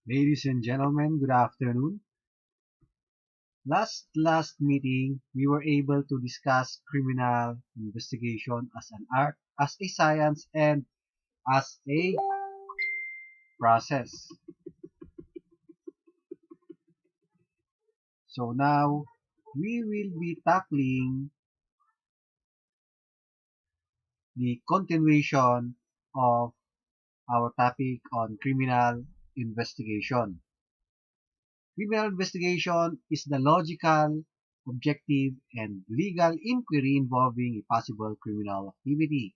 Ladies and gentlemen, good afternoon. Last meeting, we were able to discuss criminal investigation as an art, as a science, and as a process. So now, we will be tackling the continuation of our topic on criminal investigation. Criminal investigation is the logical, objective, and legal inquiry involving a possible criminal activity.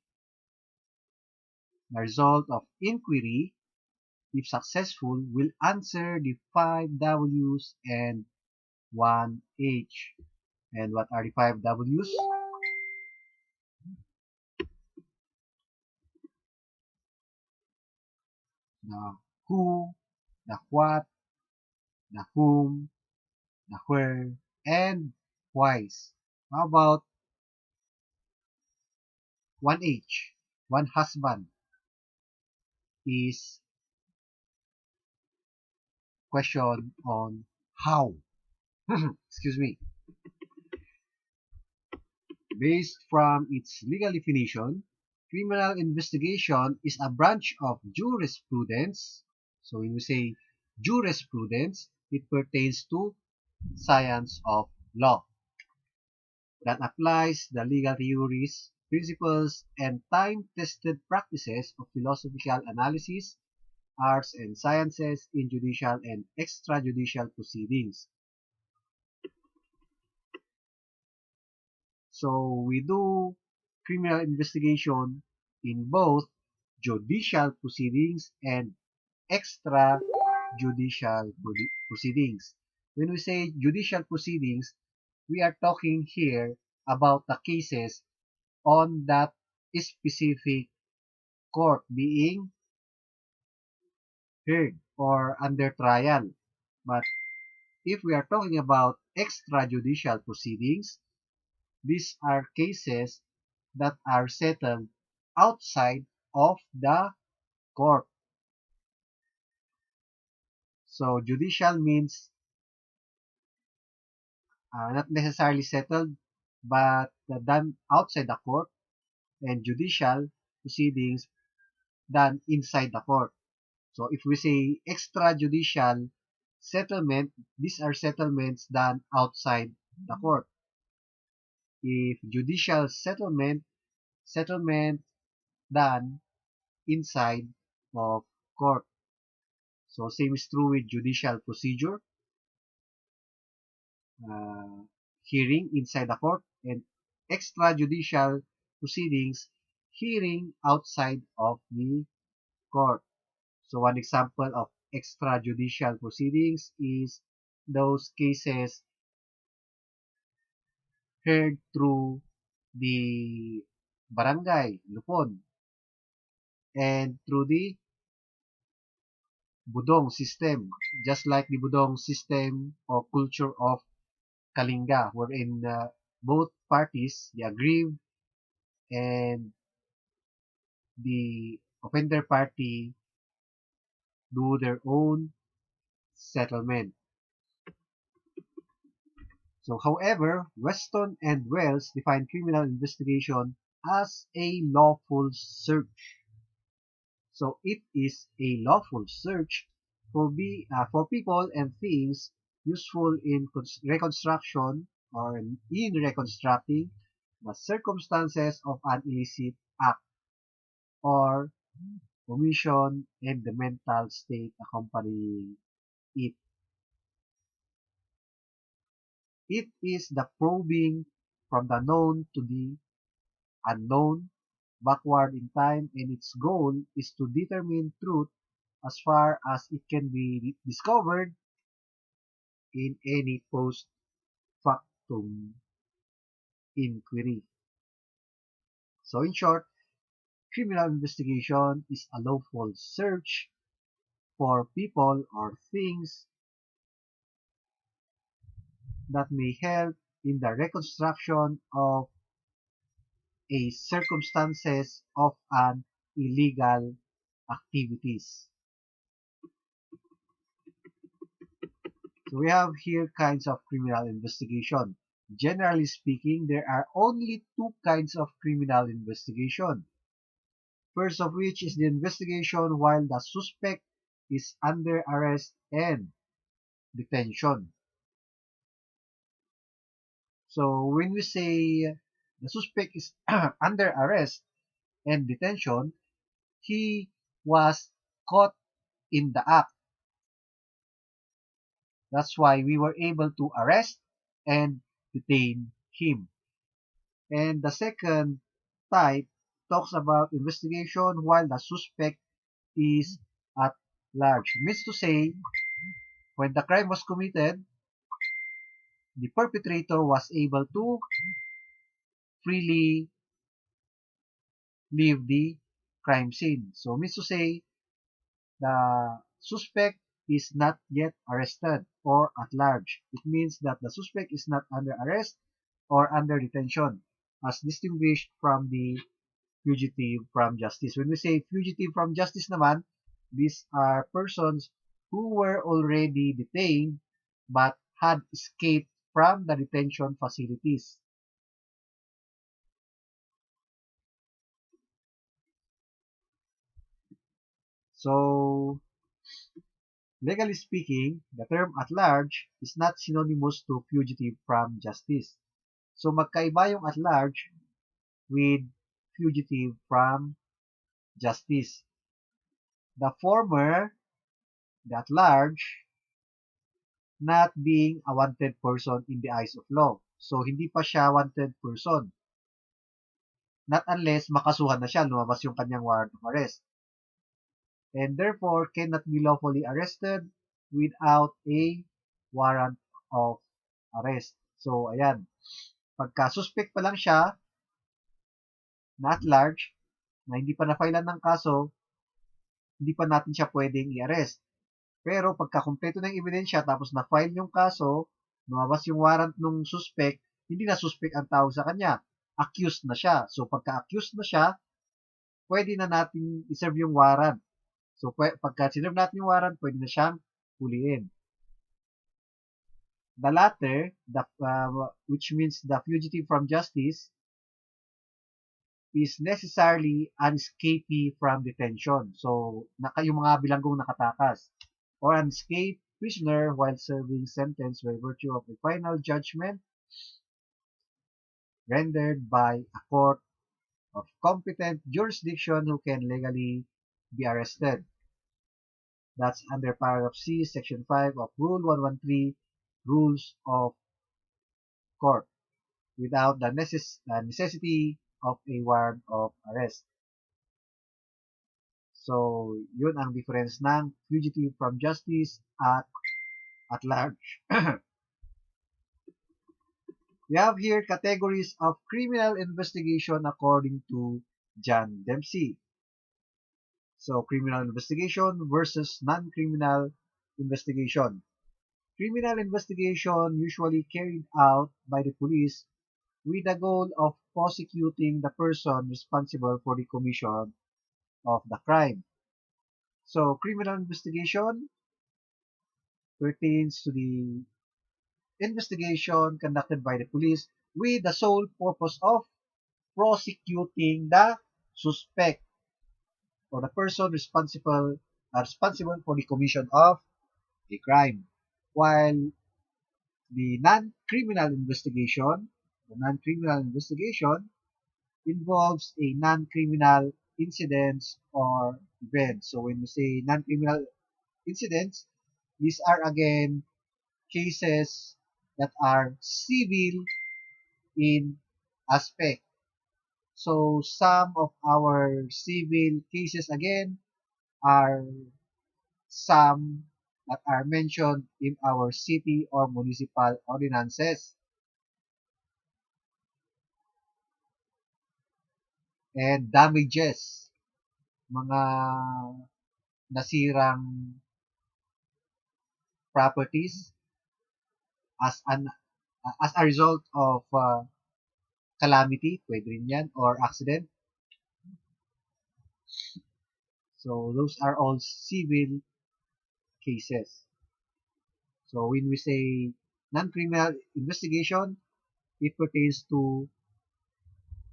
The result of inquiry, if successful, will answer the 5 W's and 1 H. And what are the 5 W's? The who, the what, the whom, the where, and whys. How about 1H? One husband is question on how. Excuse me. Based from its legal definition, criminal investigation is a branch of jurisprudence. So when we say jurisprudence, it pertains to science of law that applies the legal theories, principles, and time-tested practices of philosophical analysis, arts and sciences in judicial and extrajudicial proceedings. So we do criminal investigation in both judicial proceedings and extrajudicial proceedings. When we say judicial proceedings, we are talking here about the cases on that specific court being heard or under trial. But if we are talking about extrajudicial proceedings, these are cases that are settled outside of the court. So judicial means not necessarily settled, but done outside the court, and judicial proceedings done inside the court. So if we say extrajudicial settlement, these are settlements done outside the court. If judicial settlement, settlement done inside of court. So same is true with judicial procedure, uh, hearing inside the court, and extrajudicial proceedings, hearing outside of the court. So one example of extrajudicial proceedings is those cases heard through the barangay, Lupon, and through the budong system, just like the budong system or culture of Kalinga, wherein both parties, the aggrieved and the offender party, do their own settlement. So, however, Weston and Wells define criminal investigation as a lawful search. So, it is a lawful search for people and things useful in reconstruction or in reconstructing the circumstances of an illicit act or omission and the mental state accompanying it. It is the probing from the known to the unknown backward in time, and its goal is to determine truth as far as it can be discovered in any post factum inquiry. So in short, criminal investigation is a lawful search for people or things that may help in the reconstruction of a circumstances of an illegal activities. So we have here kinds of criminal investigation. Generally speaking, there are only two kinds of criminal investigation. First of which is the investigation while the suspect is under arrest and detention. So when we say the suspect is under arrest and detention, he was caught in the act. That's why we were able to arrest and detain him. And the second type talks about investigation while the suspect is at large. Means to say, when the crime was committed, the perpetrator was able to freely leave the crime scene. So means to say, the suspect is not yet arrested or at large. It means that the suspect is not under arrest or under detention, as distinguished from the fugitive from justice. When we say fugitive from justice naman, these are persons who were already detained but had escaped from the detention facilities. So, legally speaking, the term at large is not synonymous to fugitive from justice. So, magkaiba yung at large with fugitive from justice. The former, the at large, not being a wanted person in the eyes of law. So, hindi pa siya wanted person. Not unless makasuhan na siya, lumabas yung kanyang warrant of arrest. And therefore, cannot be lawfully arrested without a warrant of arrest. So, ayan. Pagka-suspect pa lang siya, na at large, na hindi pa na-filean ng kaso, hindi pa natin siya pwedeng i-arrest. Pero pagka-kumpleto ng ebidensya tapos na-file yung kaso, lumabas yung warrant ng suspect, hindi na suspect ang tawag sa kanya. Accused na siya. So pagka-accused na siya, pwede na natin iserve yung warrant. So pagka sinerve natin yung warrant, pwede na siyang huliin. The latter, which means the fugitive from justice, is necessarily an escapee from detention. So, yung mga bilanggong nakatakas. Or an escaped prisoner while serving sentence by virtue of a final judgment rendered by a court of competent jurisdiction who can legally be arrested. That's under paragraph C, section 5 of Rule 113, Rules of Court, without the necessity of a warrant of arrest. So, yun ang difference ng fugitive from justice at large. We have here categories of criminal investigation according to John Dempsey. So, criminal investigation versus non-criminal investigation. Criminal investigation usually carried out by the police with the goal of prosecuting the person responsible for the commission of the crime. So, criminal investigation pertains to the investigation conducted by the police with the sole purpose of prosecuting the suspect or the person responsible for the commission of a crime. While the non-criminal investigation involves a non-criminal incidents or events. So when we say non-criminal incidents, these are again cases that are civil in aspect. So some of our civil cases again are some that are mentioned in our city or municipal ordinances. And damages, mga nasirang properties as a result of calamity, pwede rin yan, or accident. So those are all civil cases. So when we say non-criminal investigation, it pertains to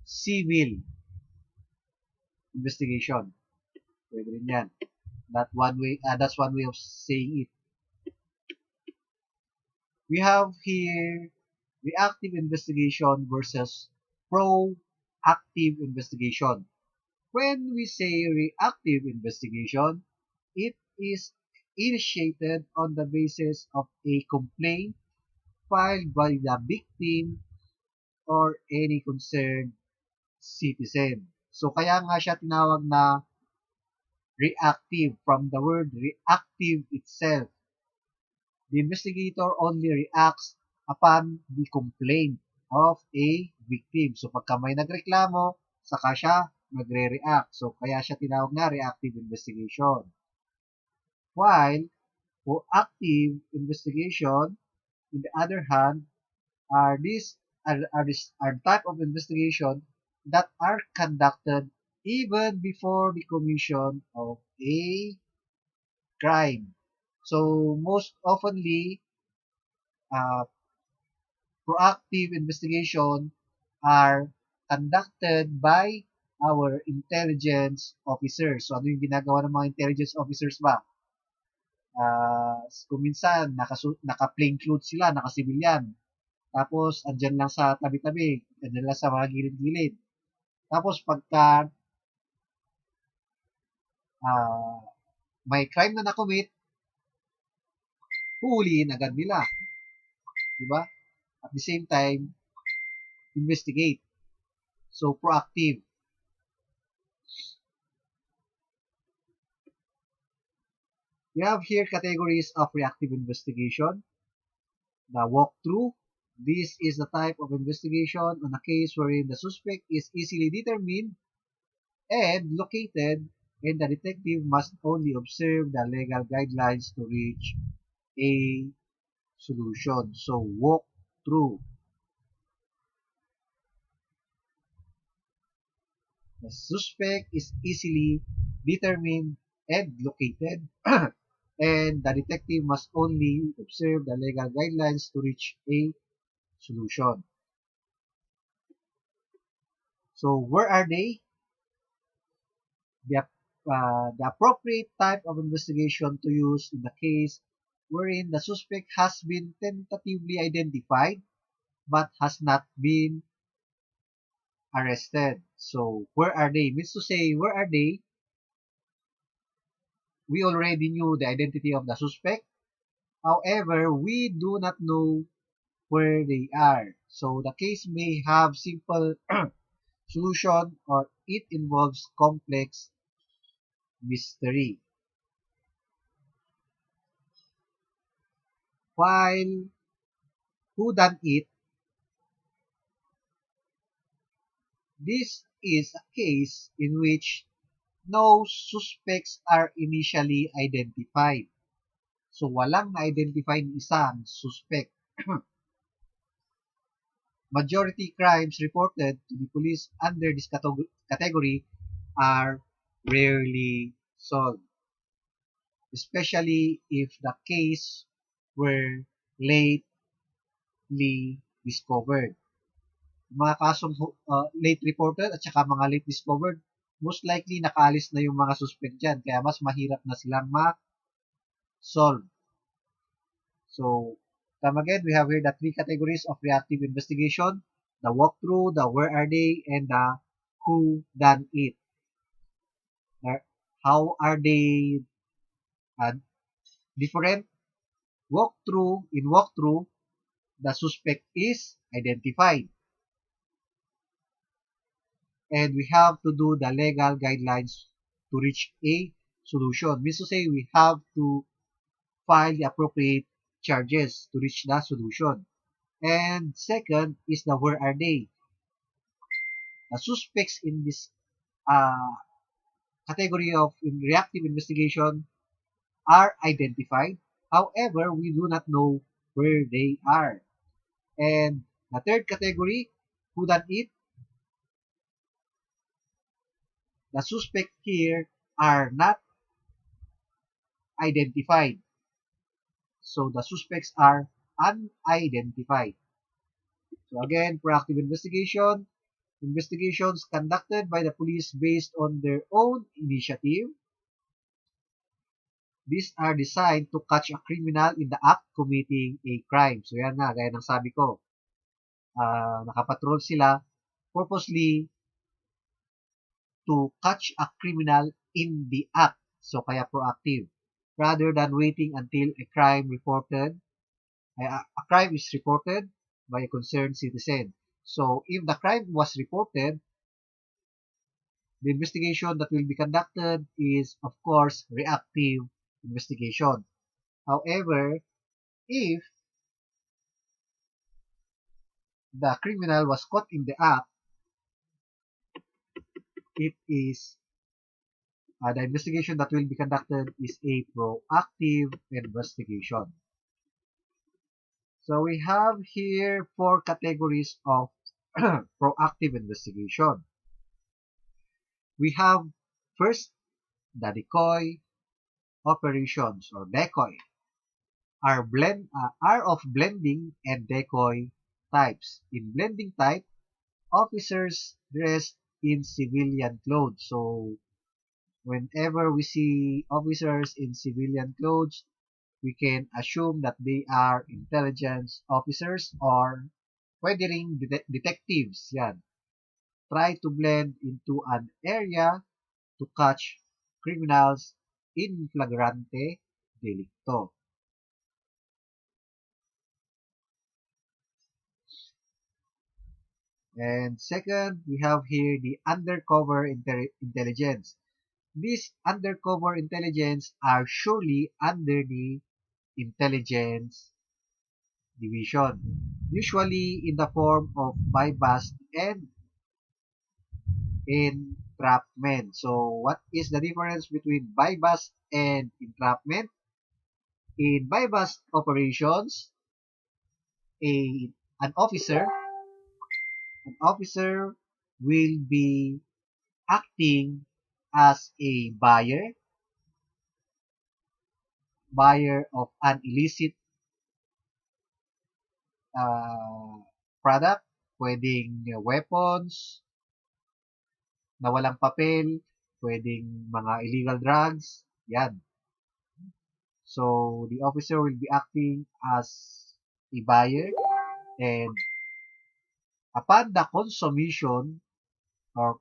civil investigation. Pwede rin yan. That's one way of saying it. We have here reactive investigation versus proactive investigation. When we say reactive investigation, it is initiated on the basis of a complaint filed by the victim or any concerned citizen. So kaya nga siya tinawag na reactive from the word reactive itself. The investigator only reacts upon the complaint of a victim. So pagka may nagreklamo, saka siya magre-react. So kaya siya tinawag na reactive investigation. While proactive investigation, in the other hand, are type of investigation that are conducted even before the commission of a crime. So most oftenly, uh, proactive investigation are conducted by our intelligence officers. So ano yung ginagawa ng mga intelligence officers ba? Kung minsan, naka-plain clothes sila, naka-civilian. Tapos, andyan lang sa tabi-tabi, andyan lang sa mga gilid-gilid. Tapos, pagka uh, may crime na nakomit, huhulihin agad nila. Diba? At the same time, investigate. So, proactive. We have here categories of reactive investigation. The walkthrough. This is the type of investigation on a case wherein the suspect is easily determined and located, and the detective must only observe the legal guidelines to reach a solution. So, walk through. The suspect is easily determined and located, and the detective must only observe the legal guidelines to reach a solution. So, where are they? The appropriate type of investigation to use in the case wherein the suspect has been tentatively identified but has not been arrested. So, where are they? Means to say, where are they? We already knew the identity of the suspect. However, we do not know where they are. So, the case may have simple solution or it involves complex mystery. While who done it, this is a case in which no suspects are initially identified. So, walang na-identify ng isang suspect. Majority crimes reported to the police under this category are rarely solved, especially if the case were lately discovered. Mga kasong late reported at saka mga late discovered, most likely nakaalis na yung mga suspect dyan, kaya mas mahirap na silang ma-solve. So, come again, we have here the three categories of reactive investigation: the walkthrough, the where are they, and the who done it. How are they different? In walkthrough, the suspect is identified. And we have to do the legal guidelines to reach a solution. Means to say, we have to file the appropriate charges to reach the solution. And second is the where are they. The suspects in this uh, category of reactive investigation are identified. However, we do not know where they are. And the third category, who done it, the suspect here are not identified. So the suspects are unidentified. So again, proactive investigation, investigations conducted by the police based on their own initiative. These are designed to catch a criminal in the act committing a crime. So yan nga, gaya ng sabi ko, nakapatrol sila purposely to catch a criminal in the act. So kaya proactive. Rather than waiting until a crime is reported by a concerned citizen. So if the crime was reported, the investigation that will be conducted is, of course, reactive investigation. However, if the criminal was caught in the act, it is the investigation that will be conducted is a proactive investigation. So we have here four categories of proactive investigation. We have first the decoy operations or decoy are of blending and decoy types. In blending type, officers dressed in civilian clothes. So whenever we see officers in civilian clothes, we can assume that they are intelligence officers or pwede ring detectives. Yan. Try to blend into an area to catch criminals in flagrante delicto. And second, we have here the undercover intelligence. These undercover intelligence are surely under the intelligence division, usually in the form of bypass and entrapment. So what is the difference between bypass and entrapment? In bypass operations, a an officer an officer will be acting as a buyer of an illicit uh, product, pwedeng weapons na walang papel, pwedeng mga illegal drugs, yan. So, the officer will be acting as a buyer and upon the consummation or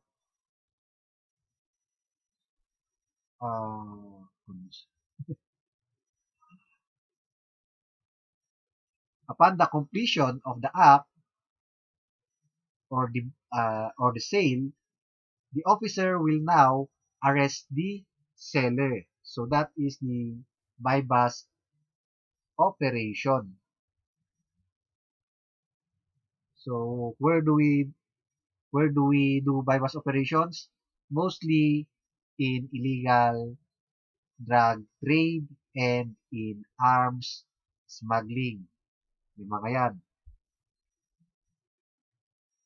uh, upon the completion of the act or the sale, the officer will now arrest the seller. So that is the buy-bust operation. So where do we do buy-bust operations? Mostly in illegal drug trade and in arms smuggling. Yung mga yan.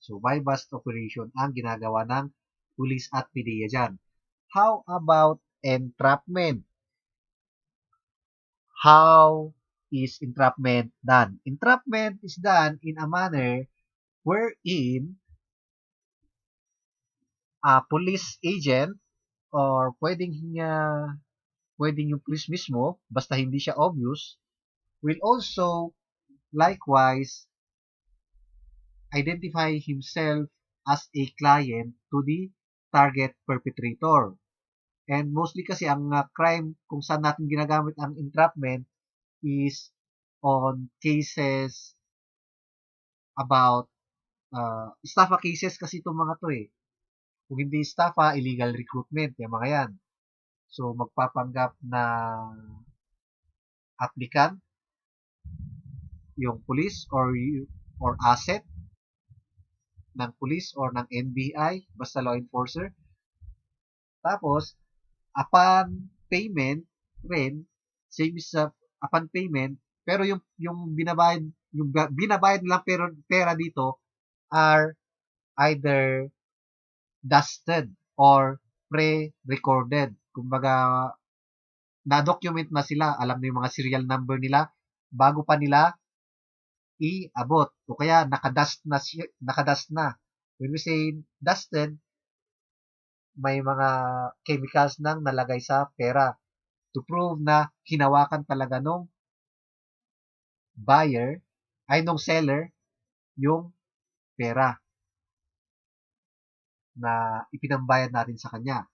So buy-bust operation ang ginagawa ng police at PDEA dyan. How about entrapment? How is entrapment done? Entrapment is done in a manner wherein a police agent or pwedeng yung police mismo, basta hindi siya obvious, will also likewise identify himself as a client to the target perpetrator. And mostly kasi ang crime kung saan natin ginagamit ang entrapment is on cases about estafa cases kasi itong mga to eh. Kung hindi estafa, illegal recruitment, yung mga yan. So, magpapanggap na applicant, yung police or asset ng police or ng NBI, basta law enforcer. Tapos, upon payment rin, same sa upon payment, pero yung binabayad nilang pera dito are either dusted or pre-recorded. Kumbaga, na-document na sila, alam na yung mga serial number nila, bago pa nila iabot o kaya nakadust na. When we say dusted, may mga chemicals nang nalagay sa pera to prove na hinawakan talaga nung buyer ay nung seller yung pera na ipinambayad natin sa kanya.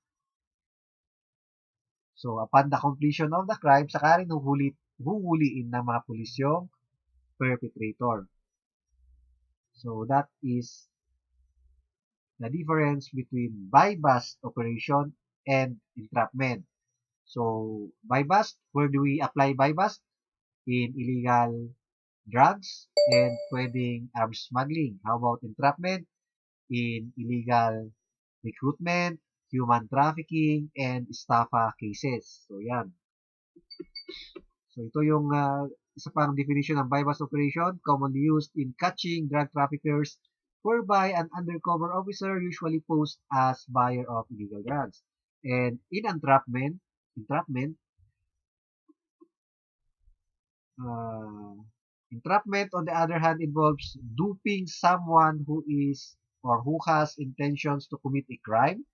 So, upon the completion of the crime, saka rin huhuliin ng mga pulis yung perpetrator. So, that is the difference between buy-bust operation and entrapment. So, buy-bust, where do we apply buy-bust? In illegal drugs and pwedeng arms smuggling. How about entrapment? In illegal recruitment, human trafficking, and estafa cases. So, yan. So, ito yung isa pang definition ng buy-bust operation, commonly used in catching drug traffickers, whereby an undercover officer usually posed as buyer of illegal drugs. And in uh, entrapment, on the other hand, involves duping someone who is or who has intentions to commit a crime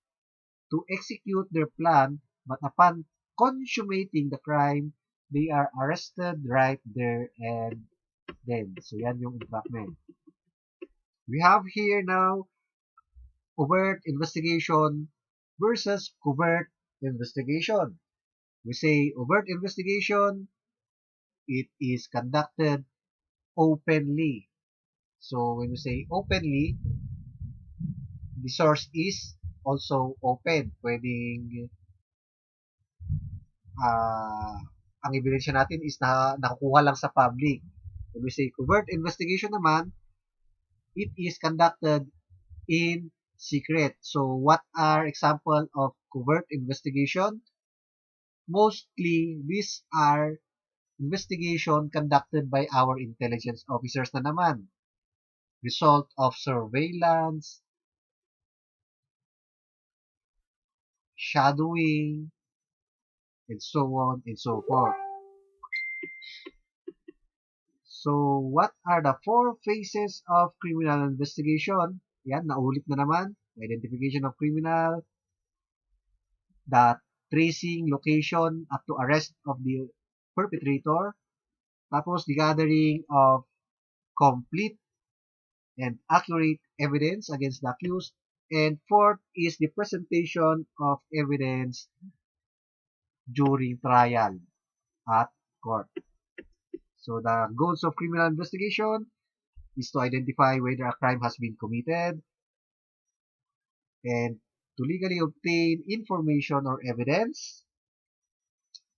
to execute their plan, but upon consummating the crime, they are arrested right there and then. So, yan yung entrapment. We have here now overt investigation versus covert investigation. We say overt investigation, it is conducted openly. So, when we say openly, the source is also open. Pwedeng uh, ang ebidensya natin is nakukuha lang sa public. When we say covert investigation naman, it is conducted in secret. So, what are example of covert investigation? Mostly, these are investigation conducted by our intelligence officers na naman. Result of surveillance, shadowing, and so on and so forth. So, what are the four phases of criminal investigation? Yan, naulit na naman. Identification of criminal, the tracing, location, up to arrest of the perpetrator, tapos the gathering of complete and accurate evidence against the accused, and fourth is the presentation of evidence during trial at court. So the goals of criminal investigation is to identify whether a crime has been committed and to legally obtain information or evidence,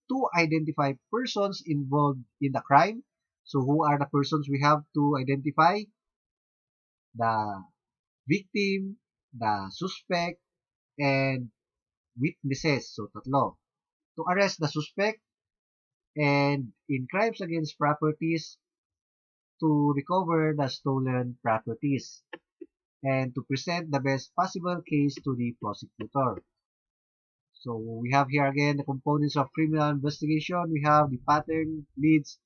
to identify persons involved in the crime. So who are the persons we have to identify? The victim, the suspect, and witnesses. So tatlo. To arrest the suspect, and in crimes against properties, to recover the stolen properties, and to present the best possible case to the prosecutor. So we have here again the components of criminal investigation. We have the pattern, leads,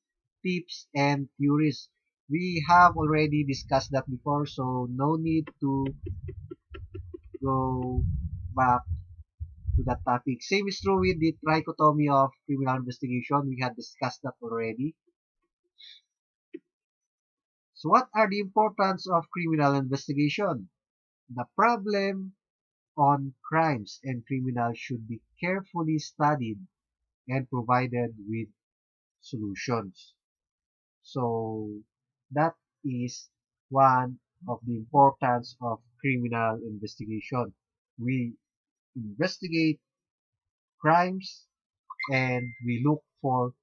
tips, and theories. We have already discussed that before, so no need to go back to that topic. Same is true with the trichotomy of criminal investigation. We had discussed that already. So what are the importance of criminal investigation? The problem on crimes and criminals should be carefully studied and provided with solutions. So that is one of the importance of criminal investigation. We investigate crimes and we look for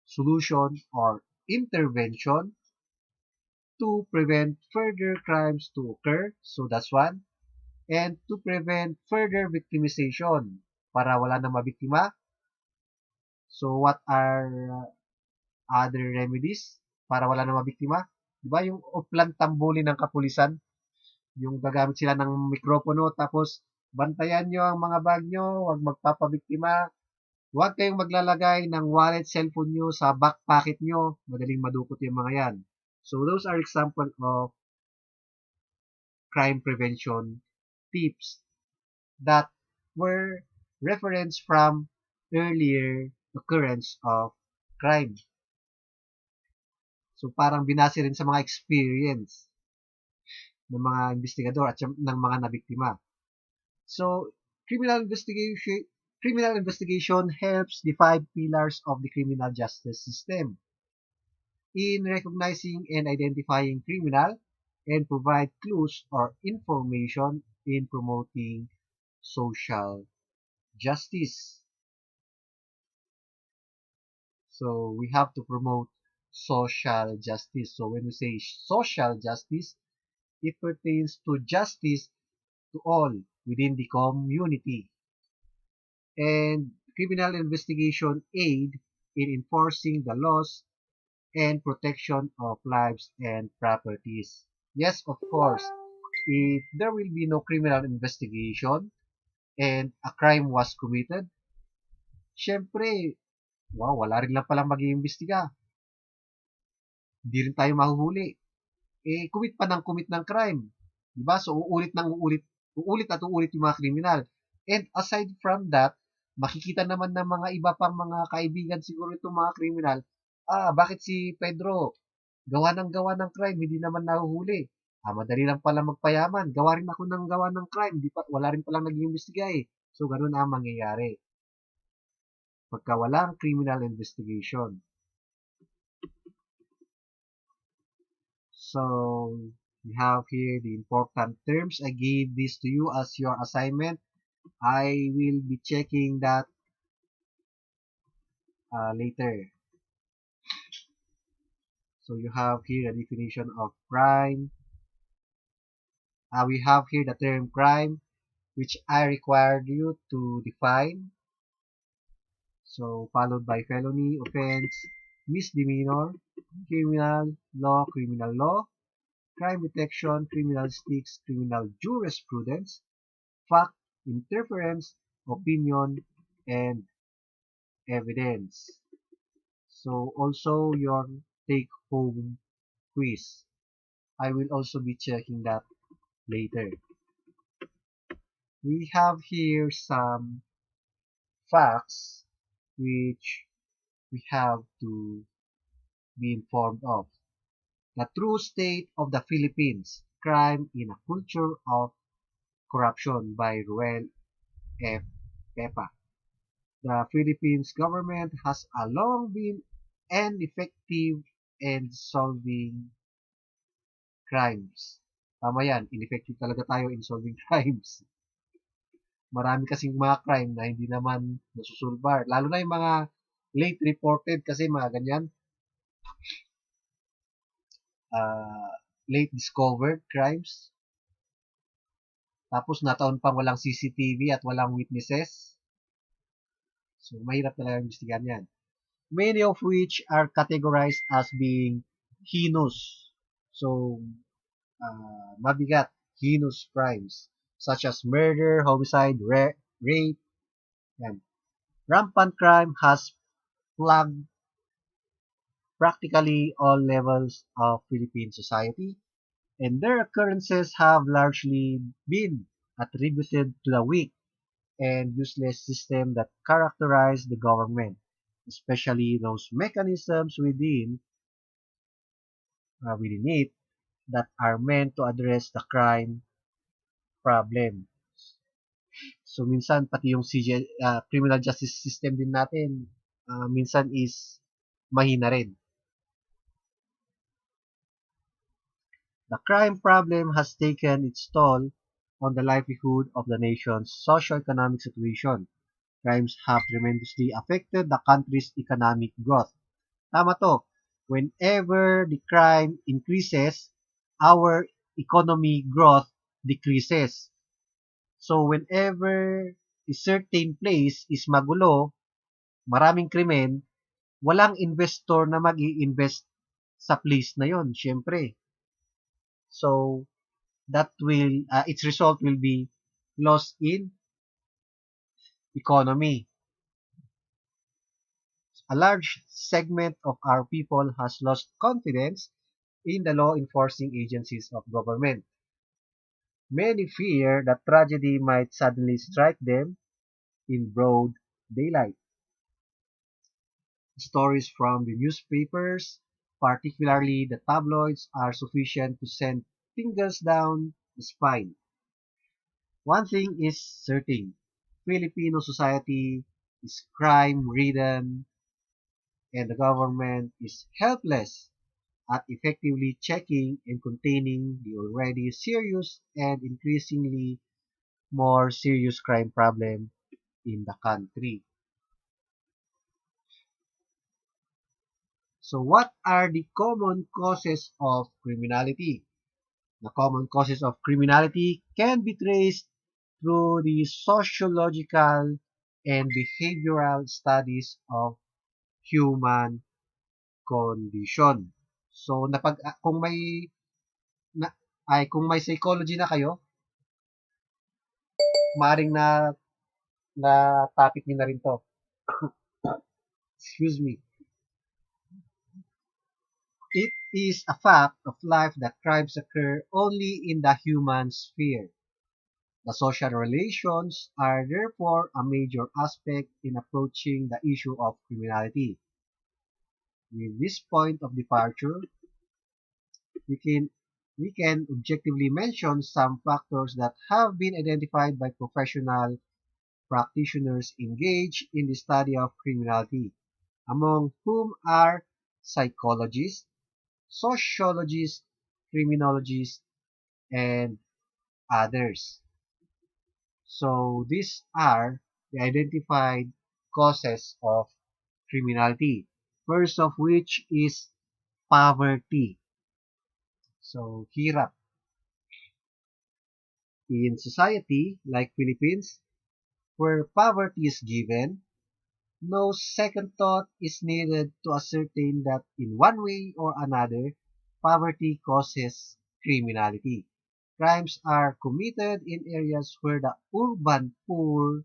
solution or intervention to prevent further crimes to occur. So that's one. And to prevent further victimization para wala na mabiktima. So what are other remedies para wala na mabiktima? Diba yung uplang tambulin ng kapulisan? Yung gagamit sila ng mikropono tapos bantayan nyo ang mga bag nyo, huwag magpapabiktima. Huwag kayong maglalagay ng wallet, cellphone nyo sa back pocket nyo. Madaling madukot yung mga yan. So those are example of crime prevention tips that were referenced from earlier occurrence of crime. So parang binase rin sa mga experience ng mga investigador at ng mga nabiktima. So criminal investigation helps the five pillars of the criminal justice system in recognizing and identifying criminal and provide clues or information in promoting social justice. So we have to promote social justice. So when we say social justice, it pertains to justice to all within the community. And criminal investigation aid in enforcing the laws and protection of lives and properties. Yes, of course, if there will be no criminal investigation and a crime was committed, syempre, wow, wala rin lang palang mag-iimbestiga. Hindi rin tayo mahuhuli. Commit pa ng commit ng crime. Diba? So, uulit at uulit yung mga kriminal. And aside from that, makikita naman ng mga iba pang mga kaibigan siguro itong mga kriminal, bakit si Pedro gawa ng crime, hindi naman nahuhuli. Madali lang pala magpayaman. Gawa rin ako ng gawa ng crime. Wala rin palang nag-iimbestiga eh. So, ganun ang mangyayari. Pagka walang criminal investigation. So, we have here the important terms. I gave this to you as your assignment. I will be checking that later. So, you have here a definition of crime. We have here the term crime, which I required you to define. So, followed by felony, offense, misdemeanor, criminal law, crime detection, criminalistics, criminal jurisprudence, fact, interference, opinion, and evidence. So, also your take-home quiz. I will also be checking that later. We have here some facts which we have to be informed of. The true state of the Philippines, crime in a culture of corruption by Ruel F. Pepa. The Philippines government has long been ineffective in solving crimes. Tama yan, ineffective talaga tayo in solving crimes. Marami kasing mga crime na hindi naman nasusulbar. Lalo na yung mga late reported kasi mga ganyan. Late discovered crimes. Tapos nataon pang walang CCTV at walang witnesses. So, mahirap talaga investigahan yan. Many of which are categorized as being heinous. So, mabigat, heinous crimes such as murder, homicide, rape. Yan. Rampant crime has plagued practically all levels of Philippine society, and their occurrences have largely been attributed to the weak and useless system that characterize the government, especially those mechanisms within it that are meant to address the crime problem. So minsan pati yung criminal justice system din natin minsan is mahina rin. The crime problem has taken its toll on the livelihood of the nation's socio-economic situation. Crimes have tremendously affected the country's economic growth. Tama to. Whenever the crime increases, our economy growth decreases. So whenever a certain place is magulo, maraming krimen, walang investor na mag-i-invest sa place na yon, syempre. So its result will be loss in economy. A large segment of our people has lost confidence in the law enforcing agencies of government. Many fear that tragedy might suddenly strike them in broad daylight. Stories from the newspapers, particularly the tabloids, are sufficient to send tingles down the spine. One thing is certain: Filipino society is crime-ridden and the government is helpless at effectively checking and containing the already serious and increasingly more serious crime problem in the country. So what are the common causes of criminality? The common causes of criminality can be traced through the sociological and behavioral studies of human condition. So na, kung may psychology na kayo, maaring na topic niyo na rin to. Excuse me. It is a fact of life that crimes occur only in the human sphere. The social relations are therefore a major aspect in approaching the issue of criminality. With this point of departure, we can we can objectively mention some factors that have been identified by professional practitioners engaged in the study of criminality, among whom are psychologists, sociologists, criminologists, and others. So these are the identified causes of criminality. First of which is poverty. So hirap. In society like Philippines, where poverty is given, no second thought is needed to ascertain that in one way or another, poverty causes criminality. Crimes are committed in areas where the urban poor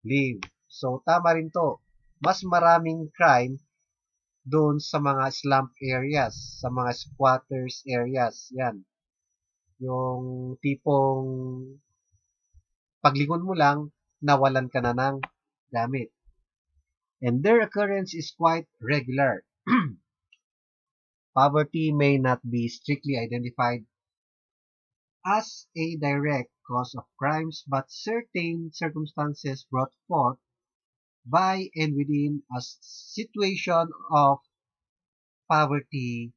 live. So, tama rin to. Mas maraming crime doon sa mga slum areas, sa mga squatters areas. Yan. Yung tipong paglingon mo lang, nawalan ka na ng gamit. And their occurrence is quite regular. Poverty may not be strictly identified as a direct cause of crimes, but certain circumstances brought forth by and within a situation of poverty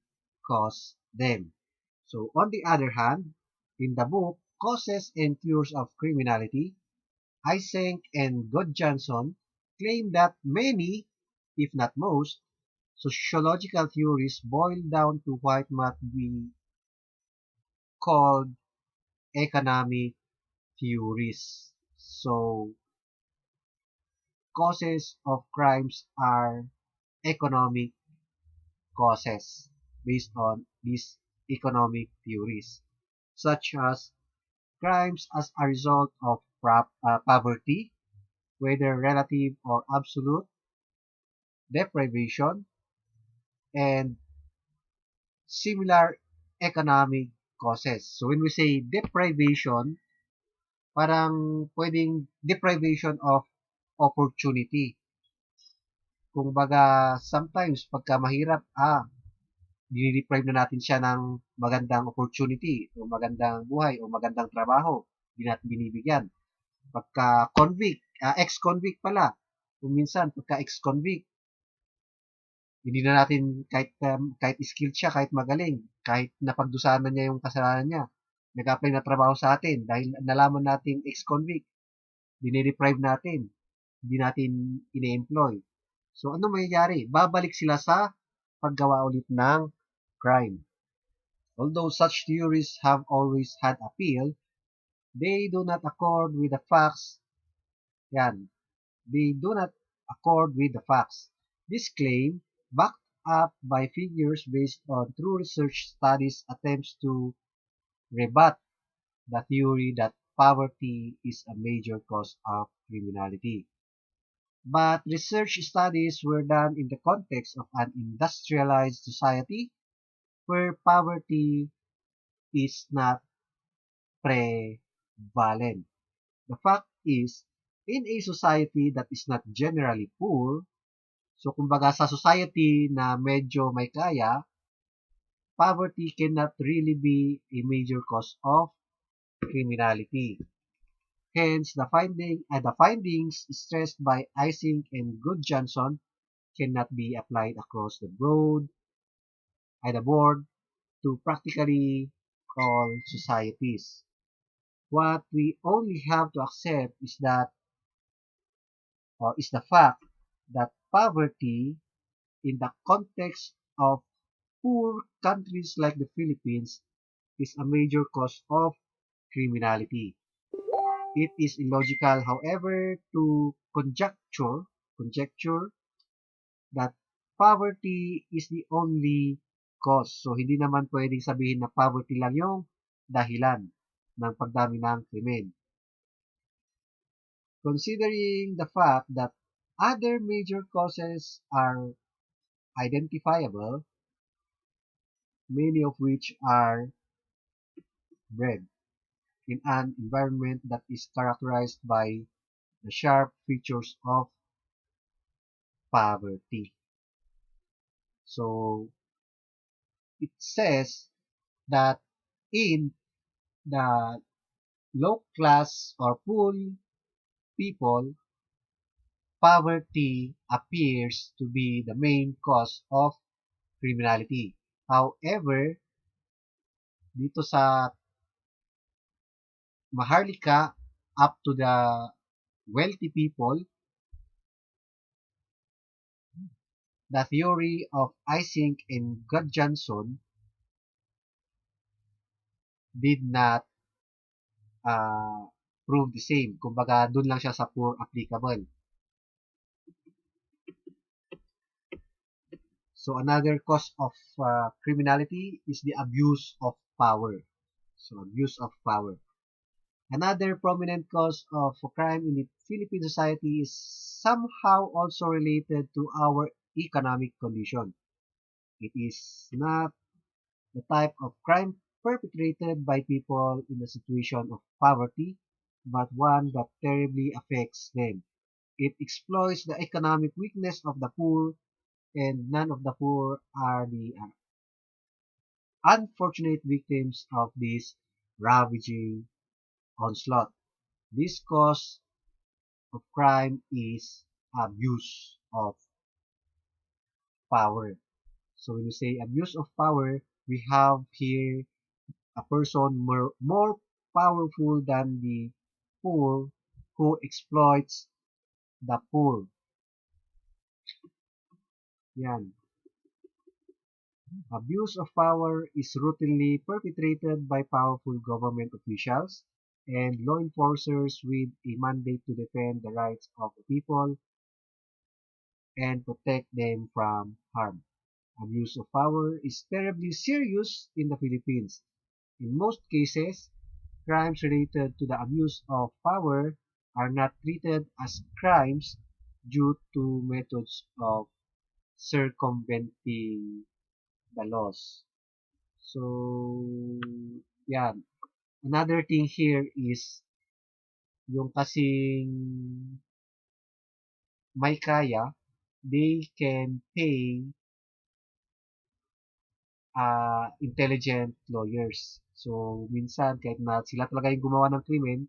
cause them. So, on the other hand, in the book Causes and Cures of Criminality, Eysenck and Godjanson claim that many, if not most, sociological theories boil down to what might be called economic theories. So, causes of crimes are economic causes based on these economic theories, such as crimes as a result of poverty, whether relative or absolute, deprivation, and similar economic causes. So when we say deprivation, parang pwedeng deprivation of opportunity. Kung baga, sometimes pagka mahirap, dinideprive na natin siya ng magandang opportunity o magandang buhay o magandang trabaho. Hindi natin binibigyan. Pagka convict, ex-convict pala. Kung minsan, pagka ex-convict, hindi na natin kahit skilled siya, kahit magaling, kahit napagdusanan niya yung kasalanan niya, nag-apply na trabaho sa atin dahil nalaman nating ex-convict, dinideprive natin, hindi natin ine-employ. So, ano mangyayari? Babalik sila sa paggawa ulit ng crime. Although such theories have always had appeal, they do not accord with the facts. Yan. They do not accord with the facts. This claim, backed up by figures based on true research studies, attempts to rebut the theory that poverty is a major cause of criminality. But research studies were done in the context of an industrialized society where poverty is not prevalent. The fact is, in a society that is not generally poor, so kumbaga sa society na medyo may kaya, poverty cannot really be a major cause of criminality. Hence, the findings stressed by Ising and Good Johnson cannot be applied across the board to practically all societies. What we only have to accept is the fact that poverty in the context of poor countries like the Philippines is a major cause of criminality. It is illogical, however, to conjecture that poverty is the only cause. So, hindi naman pwedeng sabihin na poverty lang yung dahilan ng pagdami ng krimen. Considering the fact that other major causes are identifiable, many of which are bred in an environment that is characterized by the sharp features of poverty. So, it says that in the low class or poor people, poverty appears to be the main cause of criminality. However, dito sa Maharlika up to the wealthy people, the theory of Ising and Gudjonsson did not uh, prove the same. Kumbaga, dun lang siya sa poor applicable. So another cause of criminality is the abuse of power. So abuse of power. Another prominent cause of crime in the Philippine society is somehow also related to our economic condition. It is not the type of crime perpetrated by people in a situation of poverty, but one that terribly affects them. It exploits the economic weakness of the poor, and none of the poor are the unfortunate victims of this ravaging onslaught. This cause of crime is abuse of power. So when you say abuse of power, we have here a person more powerful than the poor who exploits the poor. Yan. Abuse of power is routinely perpetrated by powerful government officials and law enforcers with a mandate to defend the rights of the people and protect them from harm. Abuse of power is terribly serious in the Philippines. In most cases, crimes related to the abuse of power are not treated as crimes due to methods of circumventing the laws. So, yeah. Another thing here is yung kasing may kaya, they can pay intelligent lawyers. So, minsan, kahit na sila talaga yung gumawa ng krimen,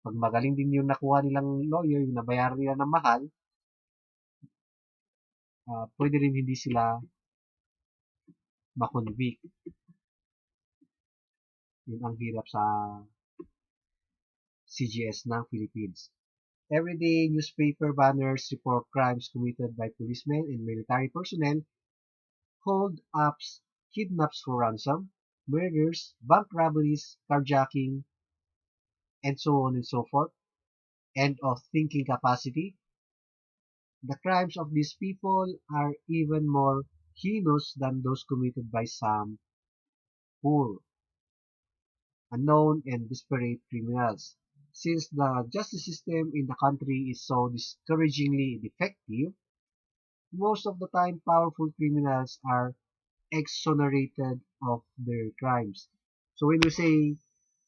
pag magaling din yung nakuha nilang lawyer, yung nabayaran nila ng mahal, pwede rin hindi sila makonvict. Yun ang hirap sa CGS ng Philippines. Everyday newspaper banners report crimes committed by policemen and military personnel, hold-ups, kidnaps for ransom, murders, bank robberies, carjacking, and so on and so forth, and of thinking capacity. The crimes of these people are even more heinous than those committed by some poor, unknown, and desperate criminals. Since the justice system in the country is so discouragingly defective, most of the time powerful criminals are exonerated of their crimes. So when we say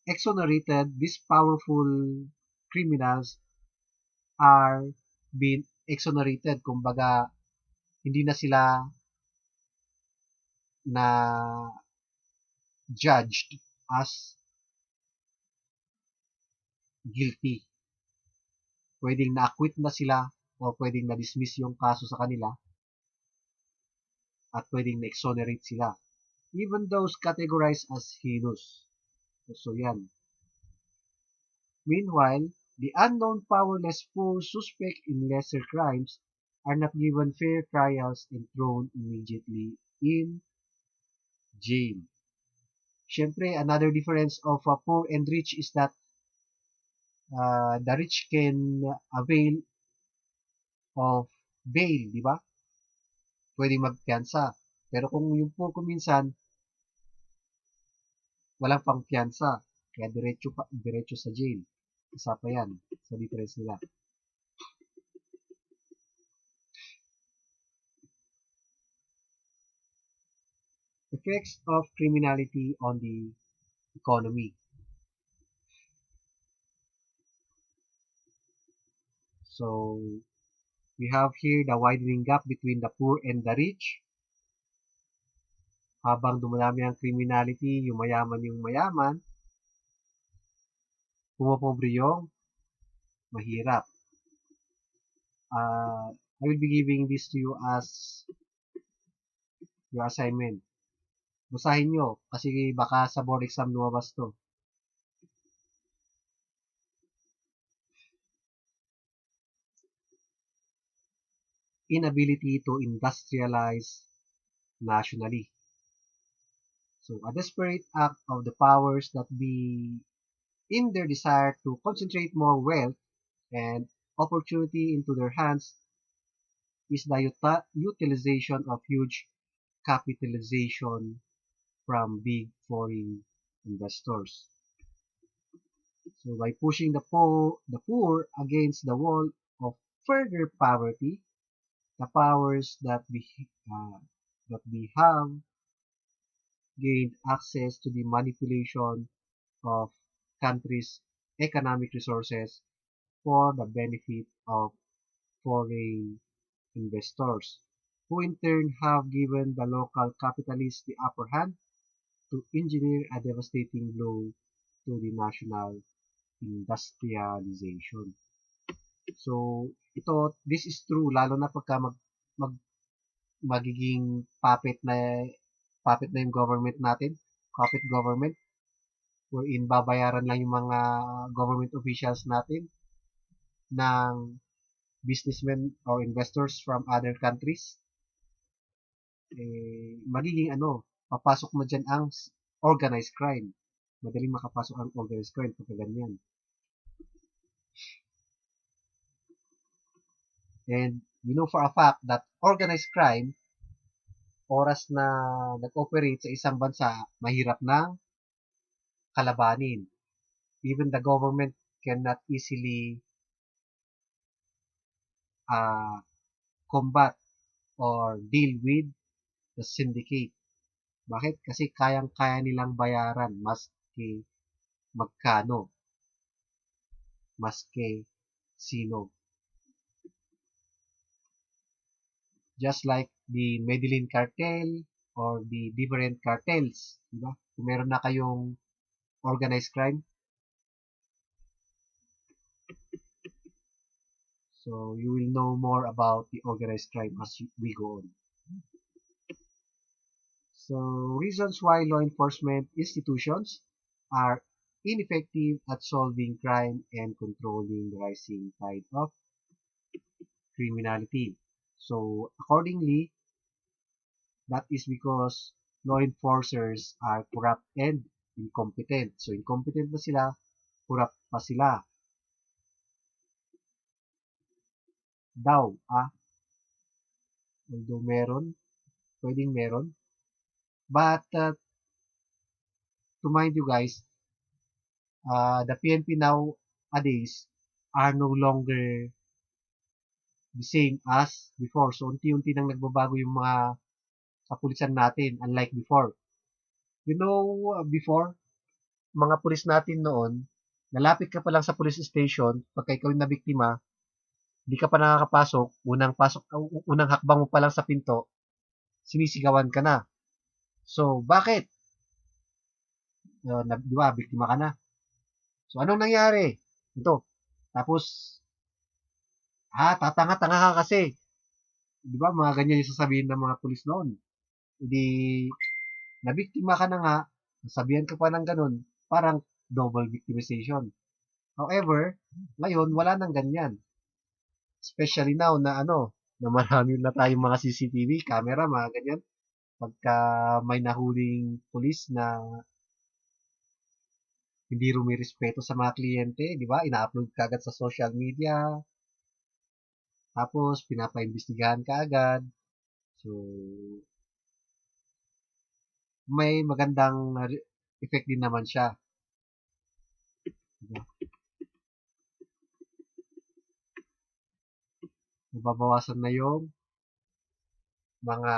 exonerated, these powerful criminals are being exonerated. Kumbaga, hindi na sila na judged as guilty. Pwedeng na-acquit na sila o pwedeng na-dismiss yung kaso sa kanila at pwedeng na-exonerate sila. Even those categorized as heinous. So yan. Meanwhile, the unknown powerless poor suspect in lesser crimes are not given fair trials and thrown immediately in jail. Siyempre, another difference of poor and rich is that the rich can avail of bail, di ba? Pwedeng magpiyansa. Pero kung yung poor kung minsan, walang pang piyansa, kaya diretso sa jail. Isa pa yan sa difference nila. Effects of criminality on the economy. So, we have here the widening gap between the poor and the rich. Habang dumadami ang criminality, yung mayaman, pumopobre yung mahirap. I will be giving this to you as your assignment. Basahin nyo kasi baka sa board exam lumabas to. Inability to industrialize nationally. So, a desperate act of the powers that be in their desire to concentrate more wealth and opportunity into their hands is the utilization of huge capitalization from big foreign investors. So by pushing the poor against the wall of further poverty, the powers that we have gained access to the manipulation of countries' economic resources for the benefit of foreign investors, who in turn have given the local capitalists the upper hand to engineer a devastating blow to the national industrialization. So, this is true, lalo na pagka mag, magiging puppet na yung government natin, puppet government, wherein babayaran lang yung mga government officials natin ng businessmen or investors from other countries. Magiging papasok na dyan ang organized crime. Madaling makapasok ang organized crime pagka ganyan. And we know for a fact that organized crime, oras na nag-operate sa isang bansa, mahirap nang kalabanin. Even the government cannot easily combat or deal with the syndicate. Bakit? Kasi kayang-kaya nilang bayaran maski magkano, maski sino. Just like the Medellin cartel or the different cartels, diba? Kung meron na kayong organized crime, so you will know more about the organized crime as we go on. So, reasons why law enforcement institutions are ineffective at solving crime and controlling the rising tide of criminality. So, accordingly, that is because law enforcers are corrupt and incompetent. So, incompetent na sila, corrupt pa sila. Daw, although pwedeng meron. But, to mind you guys, the PNP now nowadays are no longer the same as before. So, unti-unti nang nagbabago yung mga kapulisan natin, unlike before. You know, before, mga pulis natin noon, lalapit ka pa lang sa police station, pagka ikaw yung nabiktima, di ka pa nakakapasok, unang hakbang mo pa lang sa pinto, sinisigawan ka na. So, bakit? Di ba, biktima ka na. So, anong nangyari? Ito. Tapos, tatanga-tanga ka kasi. Di ba, mga ganyan yung sasabihin ng mga pulis noon. Hindi, nabiktima ka na nga, nasabihan ka pa ng ganun, parang double victimization. However, ngayon, wala nang ganyan. Especially now na na marami na tayong mga CCTV, camera, mga ganyan. Pagka may nahuling pulis na hindi rumirespeto sa mga kliyente, di ba? Ina-upload ka agad sa social media, tapos pinapaimbestigahan ka agad. So, may magandang effect din naman siya. Diba? Nababawasan na yung mga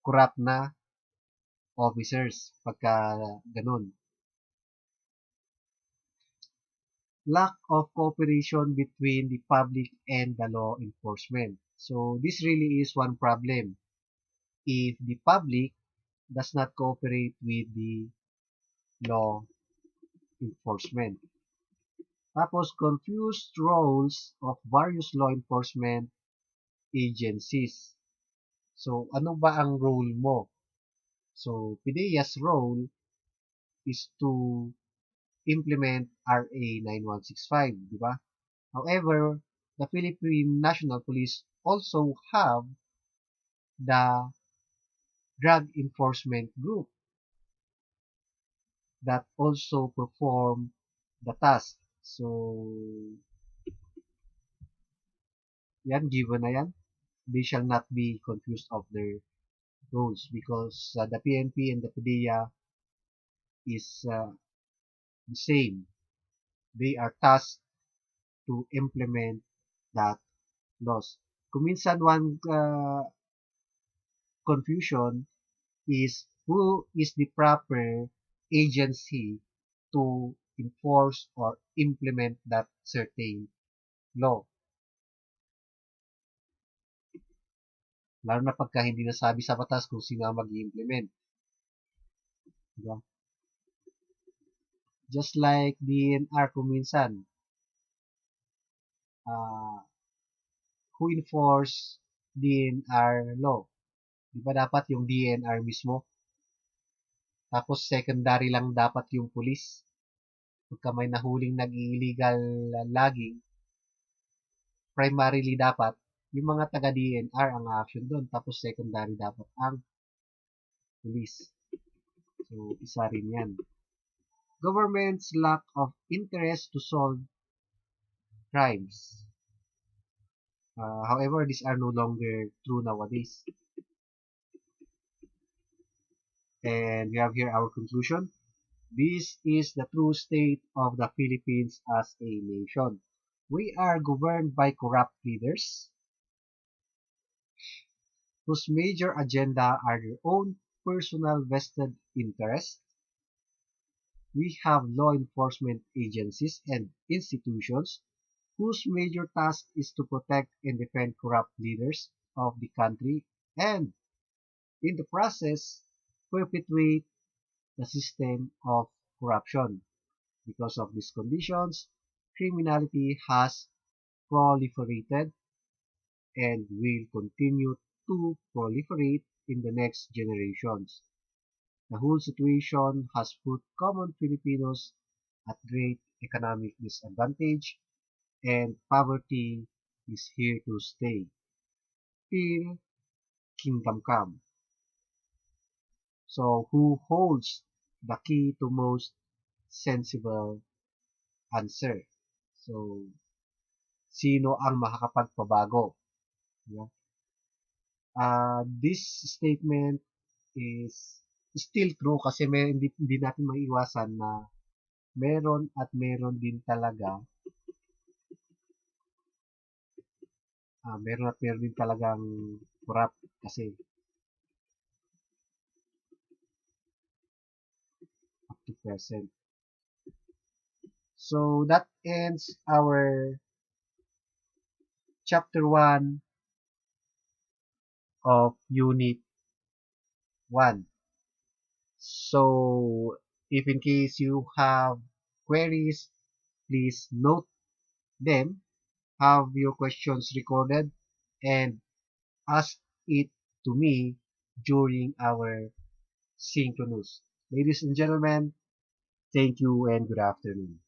corrupt na officers pagka ganun. Lack of cooperation between the public and the law enforcement. So this really is one problem. If the public does not cooperate with the law enforcement. Tapos, confused roles of various law enforcement agencies. So, ano ba ang role mo? So, PDEA's role is to implement RA 9165, di ba? However, the Philippine National Police also have the Drug Enforcement Group that also perform the task. So, yan, given na yan. They shall not be confused of their roles because the PNP and the PDEA is the same. They are tasked to implement that laws. Kung minsan one confusion is who is the proper agency to enforce or implement that certain law. Lalo na pagka hindi nasabi sa batas kung sino ang mag-i-implement. Diba? Just like DNR kung minsan, who enforce DNR law? Di ba dapat yung DNR mismo? Tapos secondary lang dapat yung police. Pagka may nahuling nag-illegal logging, primarily dapat yung mga taga-DNR ang action doon. Tapos secondary dapat ang police. So, isa rin yan. Government's lack of interest to solve crimes. However, these are no longer true nowadays. And we have here our conclusion. This is the true state of the Philippines as a nation. We are governed by corrupt leaders whose major agenda are their own personal vested interests. We have law enforcement agencies and institutions whose major task is to protect and defend corrupt leaders of the country and, in the process, perpetuate the system of corruption. Because of these conditions, criminality has proliferated and will continue to proliferate in the next generations. The whole situation has put common Filipinos at great economic disadvantage, and poverty is here to stay till kingdom come. So, who holds the key to most sensible answer? So, sino ang makakapagpabago? Yeah. This statement is still true kasi hindi natin maiiwasan na meron din talaga, meron din talagang corrupt kasi up to present. So that ends our chapter 1 of unit 1. So if in case you have queries, please note them, have your questions recorded, and ask it to me during our synchronous. Ladies and gentlemen, thank you and good afternoon.